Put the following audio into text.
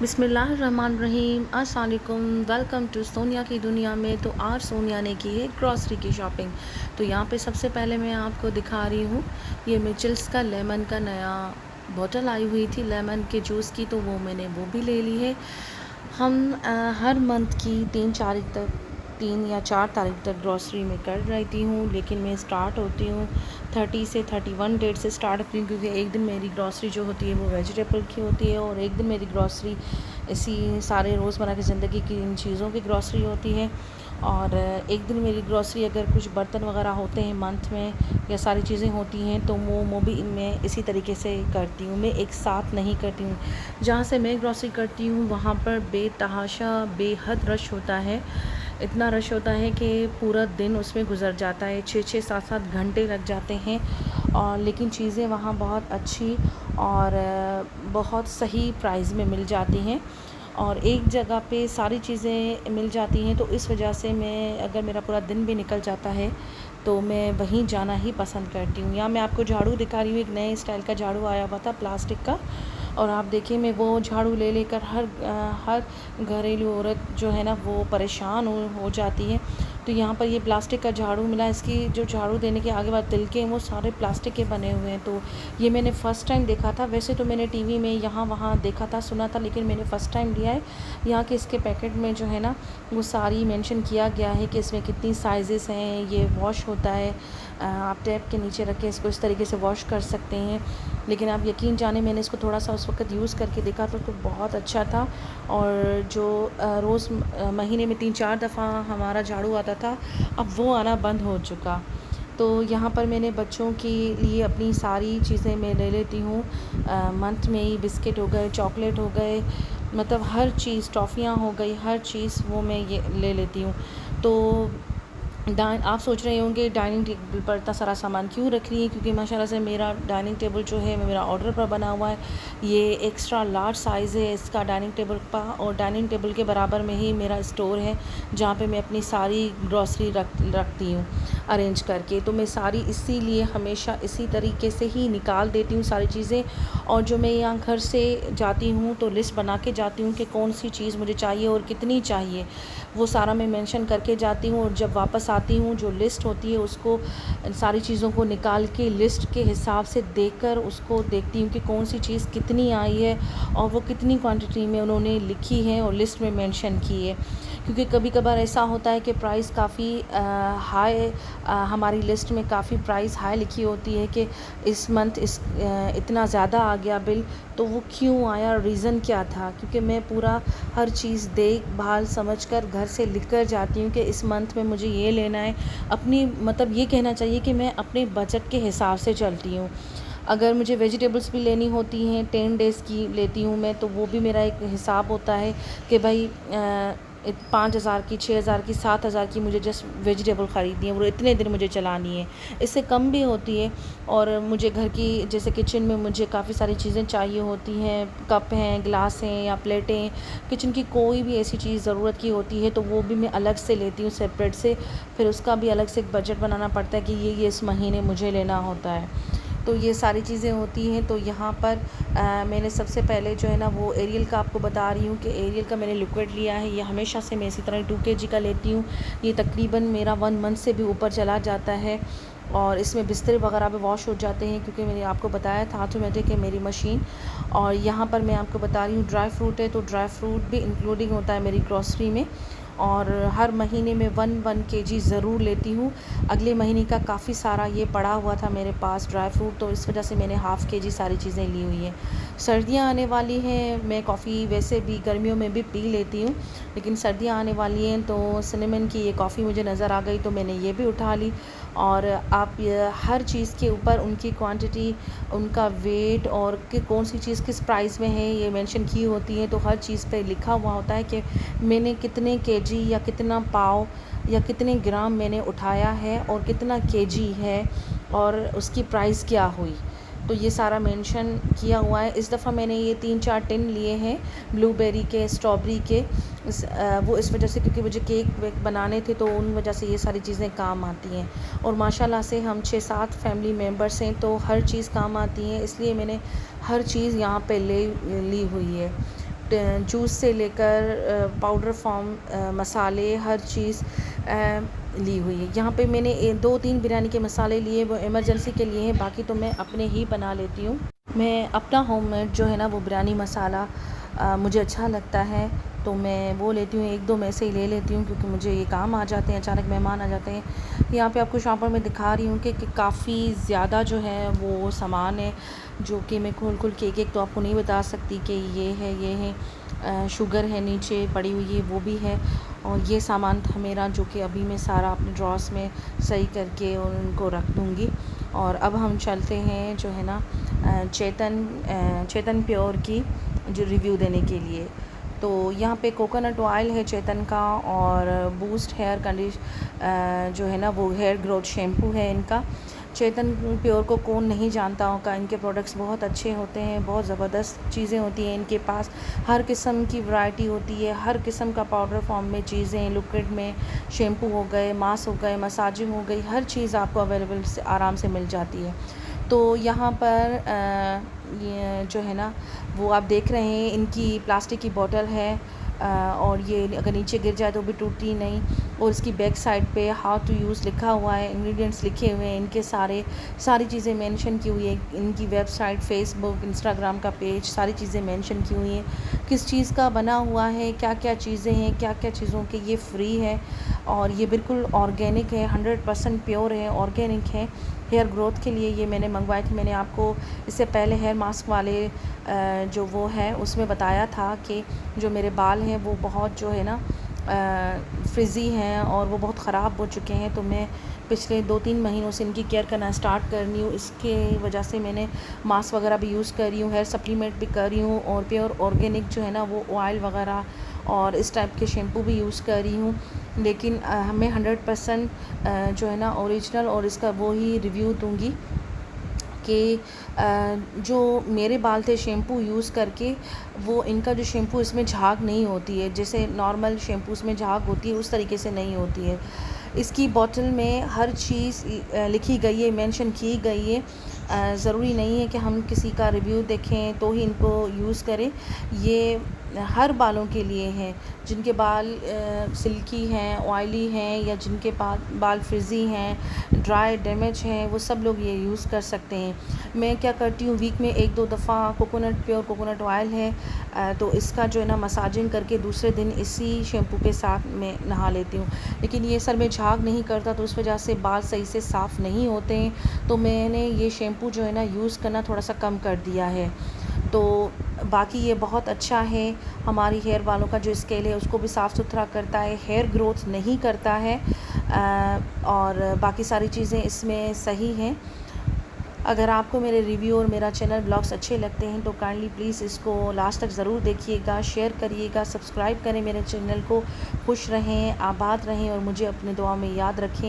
बिस्मिल्लाहिर्रहमानिर्रहीम। अस्सलाम वालेकुम। वेलकम टू सोनिया की दुनिया में। तो आज सोनिया ने की है ग्रॉसरी की शॉपिंग। तो यहाँ पे सबसे पहले मैं आपको दिखा रही हूँ, ये मिचल्स का लेमन का नया बोतल आई हुई थी लेमन के जूस की, तो मैंने वो भी ले ली है। हम हर मंथ की 3 या 4 तारीख तक ग्रॉसरी में कर रहती हूँ, लेकिन मैं स्टार्ट होती हूँ 30 से 31 डेट से स्टार्ट होती हूँ, क्योंकि एक दिन मेरी ग्रॉसरी जो होती है वो वेजिटेबल की होती है और एक दिन मेरी ग्रॉसरी ऐसी सारे रोज़मर्रा की ज़िंदगी की इन चीज़ों की ग्रॉसरी होती है। और एक दिन मेरी ग्रॉसरी अगर कुछ बर्तन वगैरह होते हैं मंथ में या सारी चीज़ें होती हैं, तो वो भी मैं इसी तरीके से करती हूँ, मैं एक साथ नहीं करती हूँ। जहाँ से मैं ग्रॉसरी करती हूँ वहाँ पर बेतहाशा बेहद रश होता है। इतना रश होता है कि पूरा दिन उसमें गुजर जाता है, 6-6 7-7 घंटे लग जाते हैं। और लेकिन चीज़ें वहाँ बहुत अच्छी और बहुत सही प्राइस में मिल जाती हैं और एक जगह पे सारी चीज़ें मिल जाती हैं। तो इस वजह से मैं, अगर मेरा पूरा दिन भी निकल जाता है, तो मैं वहीं जाना ही पसंद करती हूँ। यहाँ मैं आपको झाड़ू दिखा रही हूँ, एक नए स्टाइल का झाड़ू आया हुआ था प्लास्टिक का, और आप देखिए मैं वो झाड़ू ले लेकर हर घरेलू औरत जो है ना वो परेशान हो जाती है। तो यहाँ पर ये प्लास्टिक का झाड़ू मिला, इसकी जो झाड़ू देने के आगे बाद तिलके हैं वो सारे प्लास्टिक के बने हुए हैं। तो ये मैंने फ़र्स्ट टाइम देखा था, वैसे तो मैंने टीवी में यहाँ वहाँ देखा था, सुना था, लेकिन मैंने फ़र्स्ट टाइम लिया है। यहाँ के इसके पैकेट में जो है ना वो सारी मेंशन किया गया है कि इसमें कितनी साइज़ेस हैं, ये वॉश होता है, आप टैप के नीचे रख के इसको इस तरीके से वॉश कर सकते हैं। लेकिन आप यकीन जाने, मैंने इसको थोड़ा सा उस वक़्त यूज़ करके देखा तो बहुत अच्छा था। और जो रोज़ महीने में 3-4 दफ़ा हमारा झाड़ू आता था, अब वो आना बंद हो चुका। तो यहाँ पर मैंने बच्चों के लिए अपनी सारी चीज़ें मैं ले लेती हूँ। मंथ में ही बिस्किट हो गए, चॉकलेट हो गए, मतलब हर चीज़, टॉफ़ियाँ हो गई, हर चीज़ वो मैं ये ले लेती हूँ। तो आप सोच रहे होंगे डाइनिंग टेबल पर इतना सारा सामान क्यों रख रही है, क्योंकि माशाल्लाह से मेरा डाइनिंग टेबल जो है मेरा ऑर्डर पर बना हुआ है। ये एक्स्ट्रा लार्ज साइज़ है इसका डाइनिंग टेबल का, और डाइनिंग टेबल के बराबर में ही मेरा स्टोर है जहाँ पे मैं अपनी सारी ग्रॉसरी रखती हूँ अरेंज करके। तो मैं सारी इसीलिए हमेशा इसी तरीके से ही निकाल देती हूँ सारी चीज़ें। और जो मैं यहाँ घर से जाती हूँ तो लिस्ट बना के जाती हूँ कि कौन सी चीज़ मुझे चाहिए और कितनी चाहिए, वो सारा मैं मेंशन करके जाती हूँ। और जब वापस आती हूँ, जो लिस्ट होती है उसको, सारी चीज़ों को निकाल के लिस्ट के हिसाब से देखकर उसको देखती हूँ कि कौन सी चीज़ कितनी आई है और वो कितनी क्वांटिटी में उन्होंने लिखी है और लिस्ट में मेंशन की है। क्योंकि कभी कभार ऐसा होता है कि प्राइस काफ़ी हाई, हमारी लिस्ट में काफ़ी प्राइस हाई लिखी होती है कि इस मंथ इतना ज़्यादा आ गया बिल, तो वो क्यों आया, रीज़न क्या था। क्योंकि मैं पूरा हर चीज़ देख भाल समझ कर घर से लिख कर जाती हूँ कि इस मंथ में मुझे ये लेना है। अपनी, मतलब ये कहना चाहिए कि मैं अपने बजट के हिसाब से चलती हूँ। अगर मुझे वेजिटेबल्स भी लेनी होती हैं, 10 डेज़ की लेती हूँ मैं, तो वो भी मेरा एक हिसाब होता है कि भाई 5,000 की, 6,000 की, 7,000 की मुझे जस्ट वेजिटेबल ख़रीदनी है, वो इतने दिन मुझे चलानी है। इससे कम भी होती है। और मुझे घर की, जैसे किचन में मुझे काफ़ी सारी चीज़ें चाहिए होती हैं, कप हैं, ग्लास हैं या प्लेटें, किचन की कोई भी ऐसी चीज़ ज़रूरत की होती है तो वो भी मैं अलग से लेती हूँ सेपरेट से। फिर उसका भी अलग से एक बजट बनाना पड़ता है कि ये इस महीने मुझे लेना होता है। तो ये सारी चीज़ें होती हैं। तो यहाँ पर मैंने सबसे पहले जो है ना वो एरियल का आपको बता रही हूँ कि एरियल का मैंने लिक्विड लिया है। ये हमेशा से मैं इसी तरह 2 केजी का लेती हूँ। ये तकरीबन मेरा 1 मंथ से भी ऊपर चला जाता है और इसमें बिस्तर वगैरह भी वॉश हो जाते हैं, क्योंकि मैंने आपको बताया था ऑटोमेटिक है मेरी मशीन। और यहाँ पर मैं आपको बता रही हूँ ड्राई फ्रूट है, तो ड्राई फ्रूट भी इंक्लूडिंग होता है मेरी ग्रॉसरी में। और हर महीने में 1 केजी ज़रूर लेती हूँ। अगले महीने का काफ़ी सारा ये पड़ा हुआ था मेरे पास ड्राई फ्रूट, तो इस वजह से मैंने हाफ़ केजी सारी चीज़ें ली हुई हैं। सर्दियाँ आने वाली हैं, मैं कॉफ़ी वैसे भी गर्मियों में भी पी लेती हूँ, लेकिन सर्दियाँ आने वाली हैं तो सिनेमन की ये कॉफ़ी मुझे नज़र आ गई तो मैंने ये भी उठा ली। और आप हर चीज़ के ऊपर उनकी क्वांटिटी, उनका वेट और कि कौन सी चीज़ किस प्राइस में है ये मेंशन की होती है। तो हर चीज़ पे लिखा हुआ होता है कि मैंने कितने केजी या कितना पाव या कितने ग्राम मैंने उठाया है और कितना केजी है और उसकी प्राइस क्या हुई। तो ये सारा मेंशन किया हुआ है। इस दफ़ा मैंने ये 3-4 टिन लिए हैं ब्लूबेरी के, स्ट्रॉबेरी के। वो इस वजह से क्योंकि मुझे केक वेक बनाने थे, तो उन वजह से ये सारी चीज़ें काम आती हैं। और माशाल्लाह से हम 6-7 फैमिली मेम्बर्स हैं तो हर चीज़ काम आती है, इसलिए मैंने हर चीज़ यहाँ पे ली हुई है। जूस से लेकर पाउडर फॉर्म मसाले हर चीज़ ली हुई है। यहाँ पे मैंने 2-3 बिरयानी के मसाले लिए, वो इमरजेंसी के लिए हैं, बाकी तो मैं अपने ही बना लेती हूँ। मैं अपना होममेड जो है ना वो बिरयानी मसाला मुझे अच्छा लगता है, तो मैं वो लेती हूँ, 1-2 में से ही ले लेती हूँ, क्योंकि मुझे ये काम आ जाते हैं, अचानक मेहमान आ जाते हैं। यहाँ पे आपको शॉपर में दिखा रही हूँ कि काफ़ी ज़्यादा जो है वो सामान है, जो कि मैं खोल के एक तो आपको नहीं बता सकती कि ये है, शुगर है नीचे पड़ी हुई है, वो भी है, और ये सामान था मेरा, जो कि अभी मैं सारा अपने ड्रॉर्स में सही करके उनको रख दूँगी। और अब हम चलते हैं जो है ना चेतन प्योर की जो रिव्यू देने के लिए। तो यहाँ पे कोकोनट ऑयल है चेतन का, और बूस्ट हेयर जो है ना वो हेयर ग्रोथ शैम्पू है इनका। चेतन प्योर को कौन नहीं जानता होगा, इनके प्रोडक्ट्स बहुत अच्छे होते हैं, बहुत ज़बरदस्त चीज़ें होती हैं इनके पास, हर किस्म की वैरायटी होती है, हर किस्म का पाउडर फॉर्म में चीज़ें, लिक्विड में शैम्पू हो गए, मास्क हो गए, मसाजिंग हो गई, हर चीज़ आपको अवेलेबल से आराम से मिल जाती है। तो यहाँ पर ये जो है ना वो आप देख रहे हैं, इनकी प्लास्टिक की बोतल है, और ये अगर नीचे गिर जाए तो भी टूटती नहीं, और इसकी बैक साइड पे हाउ टू यूज़ लिखा हुआ है, इंग्रेडिएंट्स लिखे हुए हैं, इनके सारी चीज़ें मेंशन की हुई है, इनकी वेबसाइट, फेसबुक, इंस्टाग्राम का पेज, सारी चीज़ें मेंशन की हुई हैं, किस चीज़ का बना हुआ है, क्या क्या चीज़ें हैं, क्या क्या चीज़ों के ये फ्री है, और ये बिल्कुल ऑर्गेनिक है, 100% प्योर है, ऑर्गेनिक है। हेयर ग्रोथ के लिए ये मैंने मंगवाए थे। मैंने आपको इससे पहले हेयर मास्क वाले जो वो है उसमें बताया था कि जो मेरे बाल हैं वो बहुत जो है ना फ्रिज़ी हैं, और वो बहुत ख़राब हो चुके हैं, तो मैं पिछले 2-3 महीनों से इनकी केयर करना स्टार्ट कर रही हूँ। इसके वजह से मैंने मास्क वगैरह भी यूज़ कर रही हूँ, हेयर सप्लीमेंट भी कर रही हूँ, और प्योर ऑर्गेनिक जो है ना वो ऑयल वगैरह और इस टाइप के शैम्पू भी यूज़ कर रही हूँ। लेकिन मैं 100% जो है ना ओरिजिनल और इसका वो ही रिव्यू दूँगी कि जो मेरे बाल थे शैम्पू यूज़ करके, वो इनका जो शैम्पू इसमें झाग नहीं होती है, जैसे नॉर्मल शैम्पूज़ में झाग होती है उस तरीके से नहीं होती है। इसकी बॉटल में हर चीज़ लिखी गई है, मेंशन की गई है। ज़रूरी नहीं है कि हम किसी का रिव्यू देखें तो ही इनको यूज़ करें। ये हर बालों के लिए हैं, जिनके बाल सिल्की हैं, ऑयली हैं, या जिनके बाल फ्रिज़ी हैं, ड्राई डैमेज हैं, वो सब लोग ये यूज़ कर सकते हैं। मैं क्या करती हूँ, वीक में 1-2 दफ़ा प्योर कोकोनट ऑयल है, तो इसका जो है ना मसाजिंग करके दूसरे दिन इसी शैम्पू के साथ मैं नहा लेती हूँ। लेकिन ये सर में झाग नहीं करता, तो उस वजह से बाल सही से साफ़ नहीं होते हैं, तो मैंने ये शैम्पू जो है ना यूज़ करना थोड़ा सा कम कर दिया है। तो बाकी ये बहुत अच्छा है, हमारी हेयर बालों का जो स्केल है उसको भी साफ़ सुथरा करता है, हेयर ग्रोथ नहीं करता है, और बाकी सारी चीज़ें इसमें सही हैं। अगर आपको मेरे रिव्यू और मेरा चैनल ब्लॉग्स अच्छे लगते हैं तो काइंडली प्लीज़ इसको लास्ट तक ज़रूर देखिएगा, शेयर करिएगा, सब्सक्राइब करें मेरे चैनल को। खुश रहें, आबाद रहें, और मुझे अपने दुआ में याद रखें।